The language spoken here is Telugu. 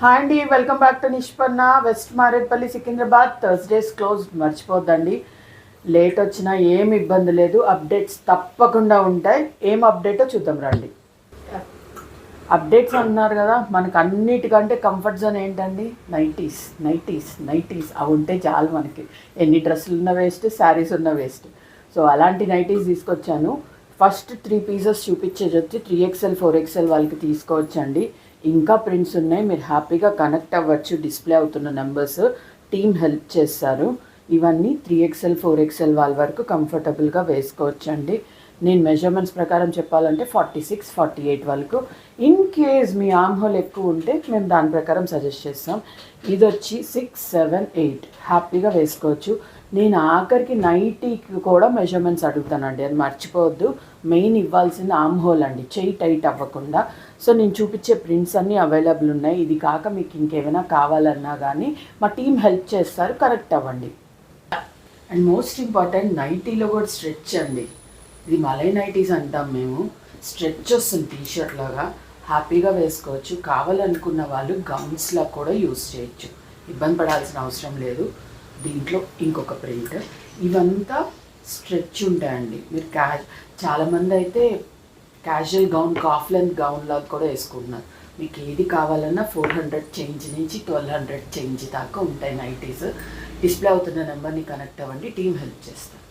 హాయ్ అండి, welcome back to Nishpanna. West Maredpally Secunderabad. Thursdays close, మర్చిపోద్దండి. లేట్ వచ్చినా ఏం ఇబ్బంది లేదు, అప్డేట్స్ తప్పకుండా ఉంటాయి. ఏం అప్డేటో చూద్దాం రండి. అప్డేట్స్ అన్నారు కదా, మనకు అన్నిటికంటే కంఫర్ట్ జోన్ ఏంటండి? Nighties nighties nighties. అవి ఉంటే చాలు మనకి. ఎన్ని డ్రెస్సులు ఉన్న వేస్ట్, శారీస్ ఉన్న వేస్ట్. సో అలాంటి నైటీస్ తీసుకొచ్చాను. ఫస్ట్ 3 పీసెస్ చూపించేది 3XL 4XL వాళ్ళకి తీసుకోవచ్చండి. ఇంకా ప్రింట్స్ ఉన్నాయి, మీరు హ్యాపీగా కనెక్ట్ అవ్వచ్చు. డిస్ప్లే అవుతున్న నెంబర్స్ టీమ్ హెల్ప్ చేస్తారు. ఇవన్నీ 3XL 4XL వాళ్ళ వరకు కంఫర్టబుల్గా వేసుకోవచ్చండి. నేను మెజర్మెంట్స్ ప్రకారం చెప్పాలంటే 46, 48 వరకు. In case me arm whole ఎక్కువ ఉంటే మేము దాని ప్రకారం సజెస్ట్ చేస్తాం. ఇది వచ్చి 6, 7, 8 హ్యాపీగా వేసుకోవచ్చు. నేను ఆఖరికి నైటీకి కూడా మెజర్మెంట్స్ అడుగుతానండి, అది మర్చిపోవద్దు. మెయిన్ ఇవ్వాల్సింది ఆర్మ్ హోల్ అండి, చెయ్యి టైట్ అవ్వకుండా. సో నేను చూపించే ప్రింట్స్ అన్నీ అవైలబుల్ ఉన్నాయి. ఇది కాక మీకు ఇంకేమైనా కావాలన్నా కానీ మా టీం హెల్ప్ చేస్తారు, కరెక్ట్ అవ్వండి. అండ్ మోస్ట్ ఇంపార్టెంట్, నైటీలో కూడా స్ట్రెచ్ అండి. ఇది మలై నైటీస్ అంటాం మేము. స్ట్రెచ్ వస్తుంది టీషర్ట్ లాగా, హ్యాపీగా వేసుకోవచ్చు. కావాలనుకున్న వాళ్ళు గౌన్స్లా కూడా యూస్ చేయొచ్చు, ఇబ్బంది పడాల్సిన అవసరం లేదు. దీంట్లో ఇంకొక ప్రింట్, ఇవంతా స్ట్రెచ్ ఉంటాయండి. మీరు చాలామంది అయితే casual gown, calf length gown లాగా కూడా వేసుకుంటున్నారు. మీకు ఏది కావాలన్నా 400 చేంజ్ నుంచి 1200 చేంజ్ దాకా ఉంటాయి నైటీస్. డిస్ప్లే అవుతున్న నెంబర్ని కనెక్ట్ అవ్వండి, టీం హెల్ప్ చేస్తారు.